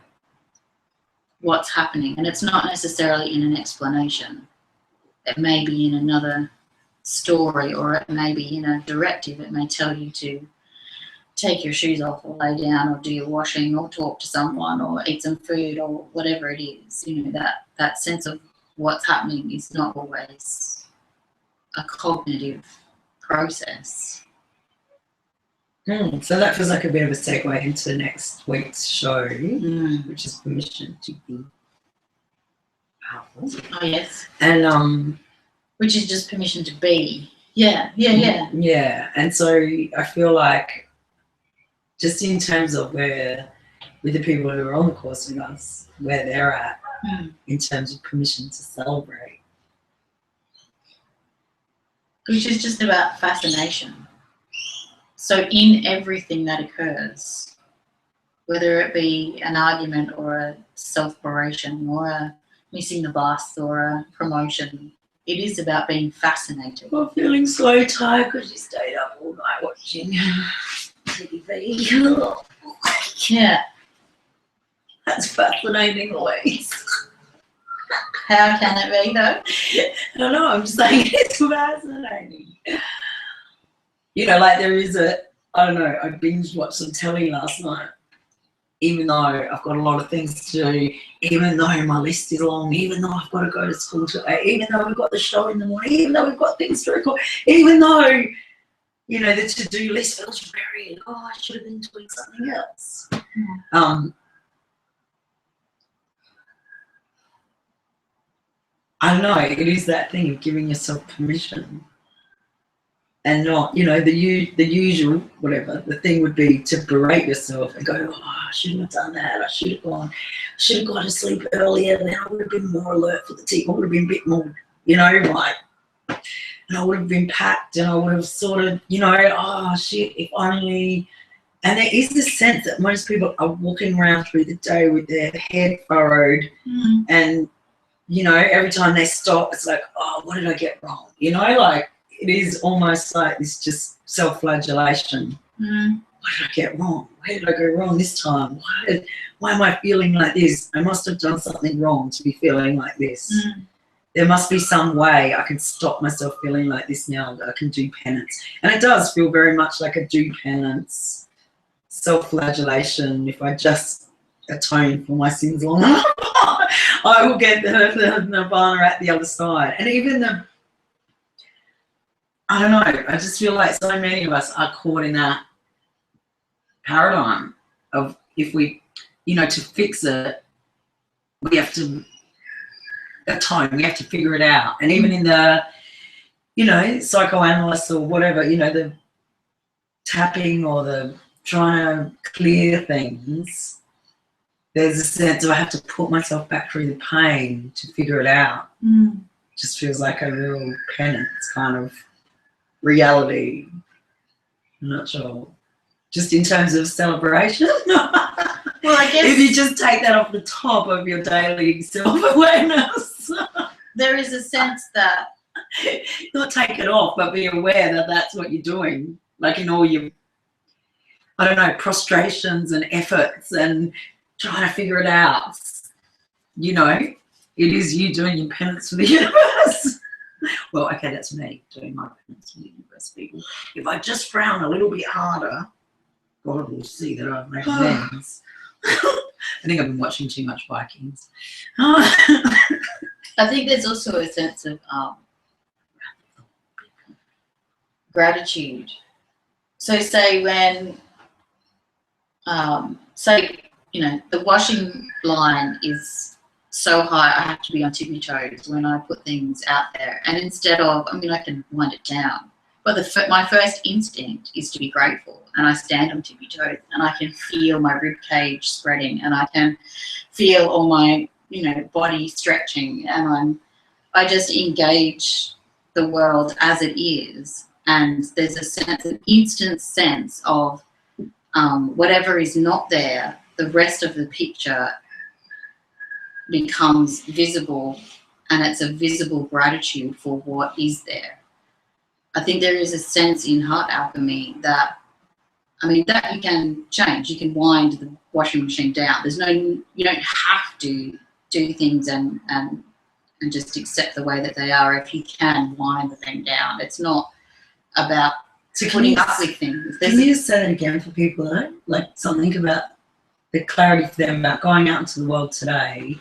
what's happening. And it's not necessarily in an explanation. It may be in another story, or it may be in a directive. It may tell you to take your shoes off or lay down or do your washing or talk to someone or eat some food or whatever it is. You know, that sense of what's happening is not always a cognitive process. So that feels like a bit of a segue into next week's show, which is Permission to Be Powerful. Oh yes. And which is just permission to be. Yeah. Yeah. And so I feel like, just in terms of where, with the people who are on the course with us, where they're at in terms of permission to celebrate. Which is just about fascination. So in everything that occurs, whether it be an argument or a self-proration or a missing the bus or a promotion, it is about being fascinated. I'm feeling so tired because you stayed up all night watching TV. Yeah. That's fascinating, Louise. How can it be though? I don't know, I'm just saying it's fascinating. You know, like there is I don't know, I binge watched some telly last night, even though I've got a lot of things to do, even though my list is long, even though I've got to go to school today, even though we've got the show in the morning, even though we've got things to record, even though, you know, the to-do list feels very, I should have been doing something else. I don't know, it is that thing of giving yourself permission and not, you know, the usual, whatever, the thing would be to berate yourself and go, I shouldn't have done that, I should have gone to sleep earlier, then I would have been more alert for the team, I would have been a bit more, you know, like, and I would have been packed and I would have sort of, you know, if only, and there is this sense that most people are walking around through the day with their head furrowed and, you know, every time they stop, it's like, what did I get wrong? You know, like, it is almost like this just self-flagellation. What did I get wrong? Where did I go wrong this time? Why am I feeling like this? I must have done something wrong to be feeling like this. There must be some way I can stop myself feeling like this now, that I can do penance. And it does feel very much like a do penance, self-flagellation. If I just atone for my sins long enough, I will get the nirvana at the other side. And even I don't know, I just feel like so many of us are caught in that paradigm of, if we, you know, to fix it, we have to atone, we have to figure it out. And even in the, you know, psychoanalysts or whatever, you know, tapping or the trying to clear things, there's a sense of I have to put myself back through the pain to figure it out. Just feels like a real penance kind of reality. I'm not sure. Just in terms of celebration. Well, I guess if you just take that off the top of your daily self-awareness. there is a sense that Not take it off, but be aware that that's what you're doing. Like in all your, I don't know, prostrations and efforts and trying to figure it out. You know, it is you doing your penance for the universe. Well, okay, that's me doing my penance for the universe, people. If I just frown a little bit harder, God will see that I've made amends. I think I've been watching too much Vikings. I think there's also a sense of gratitude. So say when, the washing line is so high, I have to be on tippy toes when I put things out there. And instead of, I can wind it down. But my first instinct is to be grateful. And I stand on tippy toes and I can feel my rib cage spreading and I can feel all my, body stretching. And I just engage the world as it is. And there's an instant sense of whatever is not there, the rest of the picture becomes visible, and it's a visible gratitude for what is there. I think there is a sense in heart alchemy that, that you can change. You can wind the washing machine down. You don't have to do things and just accept the way that they are. If you can wind the thing down, it's not about putting up with things. Can you just say that again for people that don't? Like something about the clarity for them about going out into the world today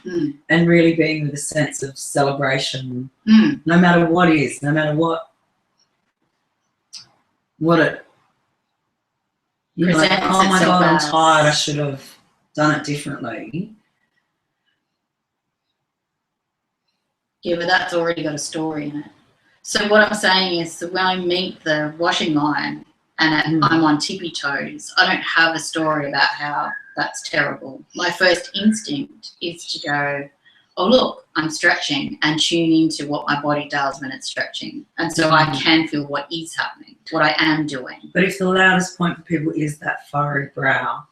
and really being with a sense of celebration, no matter what is, no matter what it, like, oh my God, I'm tired, I should have done it differently. Yeah, but that's already got a story in it. So what I'm saying is that when I meet the washing line and I'm on tippy toes, I don't have a story about how that's terrible. My first instinct is to go, oh, look, I'm stretching, and tune into what my body does when it's stretching. And so I can feel what is happening, what I am doing. But if the loudest point for people is that furrowed brow,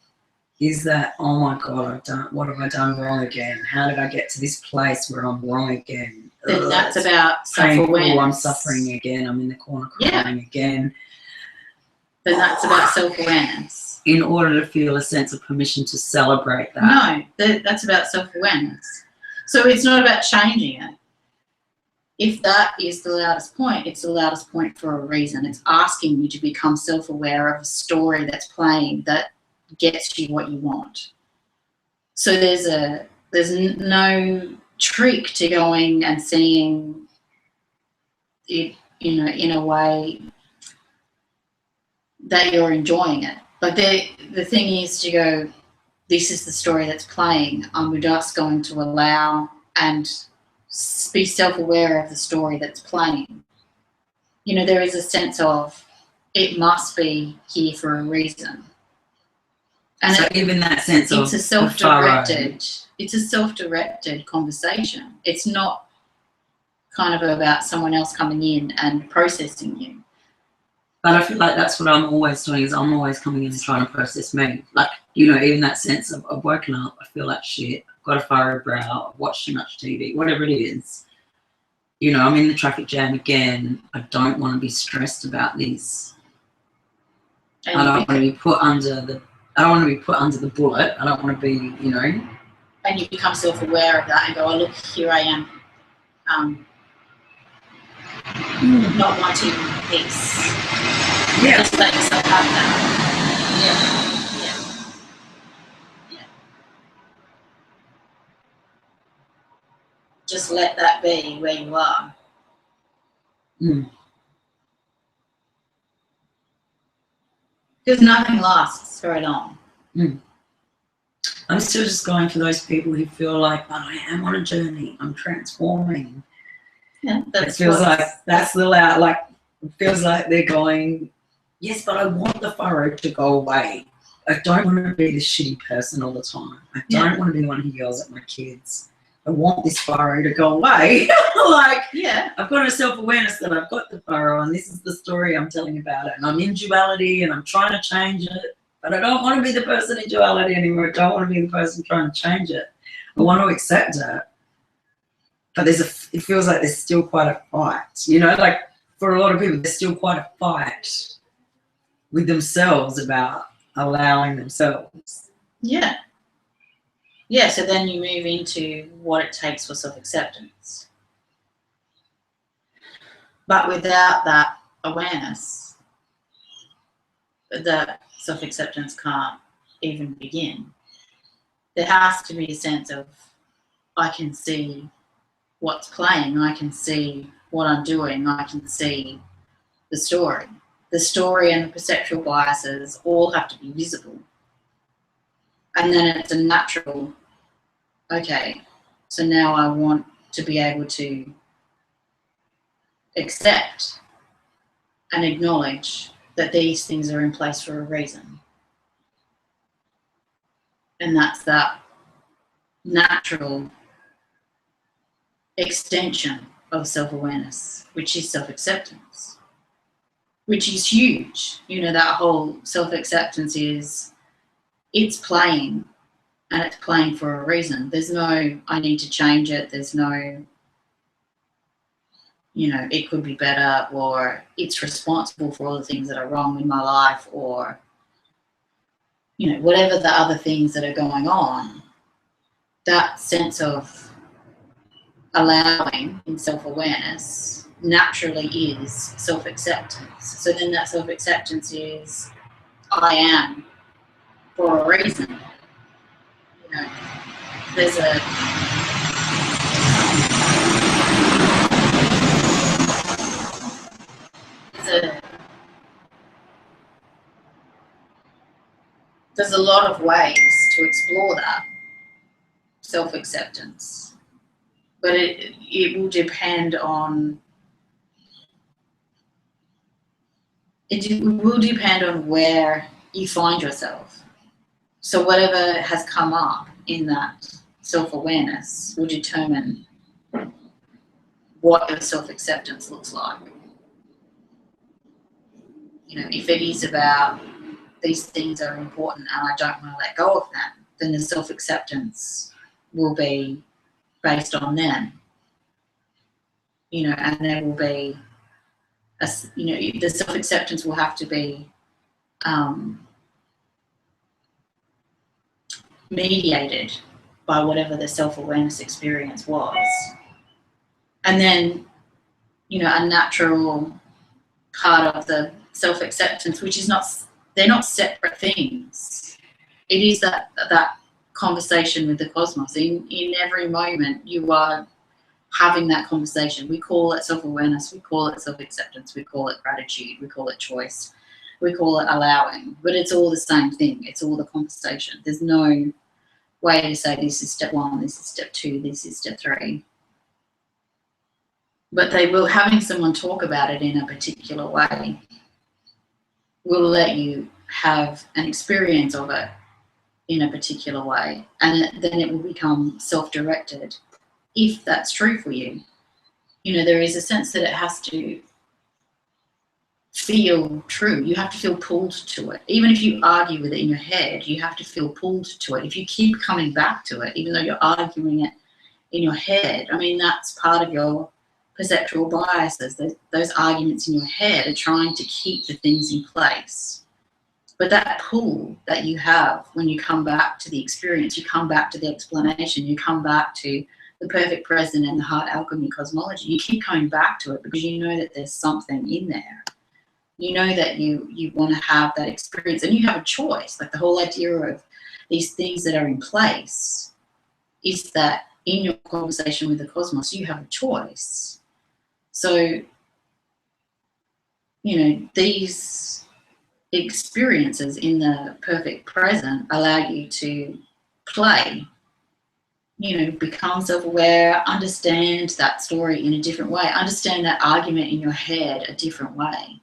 is that, oh my God, what have I done wrong again? How did I get to this place where I'm wrong again? Then that's about painful, self-awareness. I'm suffering again, I'm in the corner crying again. Then that's about self-awareness. In order to feel a sense of permission to celebrate that. No, that's about self-awareness. So it's not about changing it. If that is the loudest point, it's the loudest point for a reason. It's asking you to become self-aware of a story that's playing that gets you what you want. So there's no trick to going and seeing it, in a way that you're enjoying it. But the thing is to go, this is the story that's playing. I'm just going to allow and be self-aware of the story that's playing. There is a sense of it must be here for a reason. And so even that sense of it's a self-directed conversation. It's not kind of about someone else coming in and processing you. But I feel like that's what I'm always doing, is I'm always coming in and trying to process me. Like, even that sense of I've woken up, I feel like shit, I've got a furrowed brow, I've watched too much TV, whatever it is. I'm in the traffic jam again. I don't want to be stressed about this. I don't want to be put under the bullet. I don't want to be, And you become self-aware of that and go, oh, look, here I am. Not wanting peace. Yeah. Just let yourself have that. Yeah. Just let that be where you are. Because nothing lasts very long. I'm still just going for those people who feel like, but I am on a journey, I'm transforming. Yeah, It feels like that's the loud, like, it feels like they're going yes, but I want the furrow to go away. I don't want to be this shitty person all the time. I don't want to be the one who yells at my kids. I want this furrow to go away. Like, Yeah. I've got a self-awareness that I've got the furrow and this is the story I'm telling about it. And I'm in duality and I'm trying to change it. But I don't want to be the person in duality anymore. I don't want to be the person trying to change it. I want to accept it. But it feels like there's still quite a fight. You know, like for a lot of people, there's still quite a fight with themselves about allowing themselves. Yeah. Yeah, so then you move into what it takes for self-acceptance. But without that awareness, the self-acceptance can't even begin. There has to be a sense of, I can see what's playing, I can see what I'm doing, I can see the story. The story and the perceptual biases all have to be visible. And then it's a natural, okay, so now I want to be able to accept and acknowledge that these things are in place for a reason. And that's that natural extension of self-awareness, which is self-acceptance, which is huge. You know, that whole self-acceptance is, it's playing, and it's playing for a reason. There's no, I need to change it. There's no, you know, it could be better, or it's responsible for all the things that are wrong in my life, or, you know, whatever the other things that are going on. That sense of allowing in self-awareness naturally is self-acceptance. So then that self-acceptance is, I am for a reason. You know, there's a lot of ways to explore that self-acceptance, but it will depend on, it will depend on where you find yourself. So whatever has come up in that self-awareness will determine what your self-acceptance looks like. You know, if it is about these things are important and I don't want to let go of them, then the self-acceptance will be based on them. You know, and there will be, you know, the self-acceptance will have to be mediated by whatever the self-awareness experience was. And then, you know, a natural part of the self-acceptance, which is not, they're not separate things. It is that conversation with the cosmos. In every moment you are having that conversation. We call it self-awareness, we call it self-acceptance, we call it gratitude, we call it choice, we call it allowing, but it's all the same thing. It's all the conversation. There's no way to say this is step 1, this is step 2, this is step 3. But they will, having someone talk about it in a particular way will let you have an experience of it in a particular way, and then it will become self-directed, if that's true for you. You know, there is a sense that it has to feel true. You have to feel pulled to it. Even if you argue with it in your head, you have to feel pulled to it. If you keep coming back to it, even though you're arguing it in your head, I mean, that's part of your perceptual biases. Those arguments in your head are trying to keep the things in place. But that pull that you have when you come back to the experience, you come back to the explanation, you come back to the perfect present and the heart alchemy cosmology, you keep coming back to it because you know that there's something in there. You know that you want to have that experience, and you have a choice. Like the whole idea of these things that are in place is that in your conversation with the cosmos, you have a choice. So, you know, these experiences in the perfect present allow you to play, you know, become self-aware, understand that story in a different way, understand that argument in your head a different way,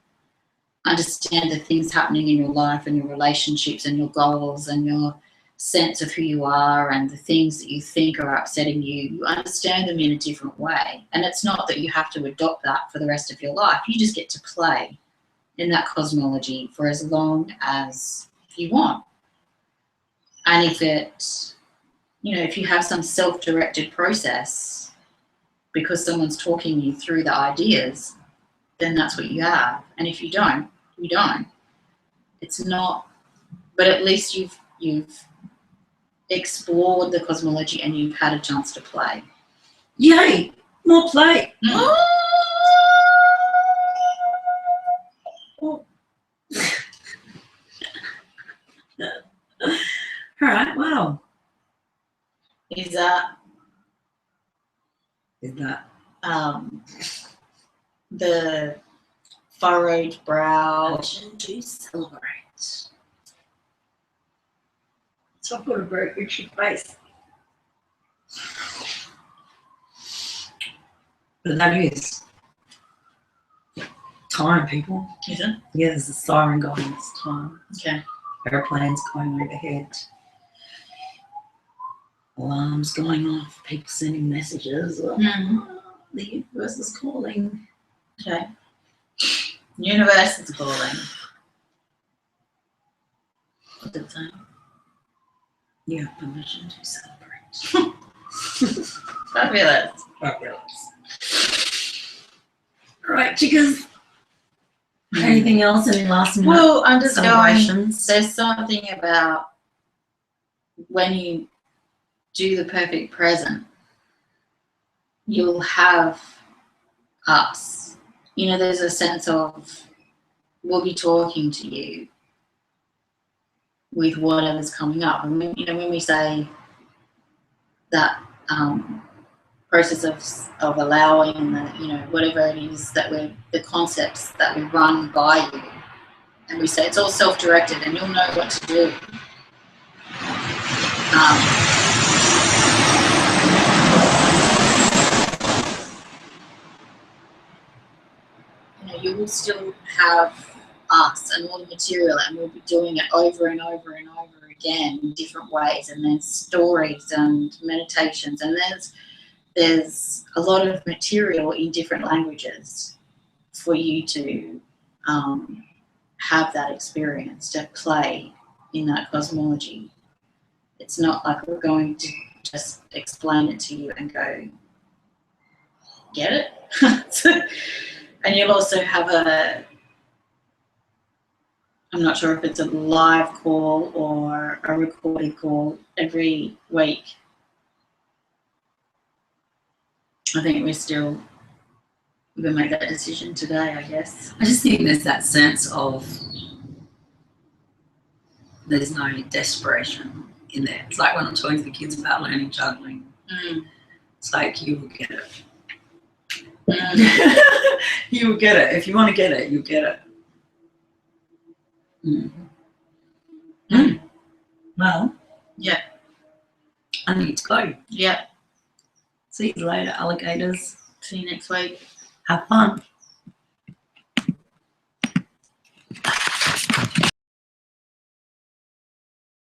understand the things happening in your life and your relationships and your goals and your sense of who you are and the things that you think are upsetting you. You understand them in a different way. And it's not that you have to adopt that for the rest of your life. You just get to play in that cosmology for as long as you want. And if it, if you have some self-directed process because someone's talking you through the ideas, then that's what you have. And if you don't, you don't. It's not, but at least you've explored the cosmology and you've had a chance to play. Yay! More play. Mm. All right. Wow. Is that the furrowed brow? Action to celebrate. So I put a very picture face. But that is time, people. Is it? Yeah, there's a siren going. It's time. Okay. Airplanes going overhead. Alarms going off. People sending messages. Mm. The universe is calling. Okay. Universe is calling. What did it say? You have permission to celebrate. Fabulous. Fabulous. All right, chickas. Anything else? Any last minute Well, I'm just going, celebrations? there's something about when you do the perfect present, you'll have us. There's a sense of we'll be talking to you with whatever's coming up. And when we say that process of allowing whatever it is that the concepts that we run by you, and we say it's all self-directed and you'll know what to do. You will still have us and all the material, and we'll be doing it over and over and over again in different ways. And there's stories and meditations, and there's a lot of material in different languages for you to have that experience, to play in that cosmology. It's not like we're going to just explain it to you and go, get it? And you'll also have I'm not sure if it's a live call or a recorded call every week. I think we're going to make that decision today, I guess. I just think there's that sense of there's no desperation in there. It's like when I'm talking to the kids about learning juggling. Mm. It's like you will get it. Mm. You will get it. If you want to get it, you'll get it. Mm. Mm. Well, Yeah. I need to go. Yeah. See you later, alligators. See you next week. Have fun.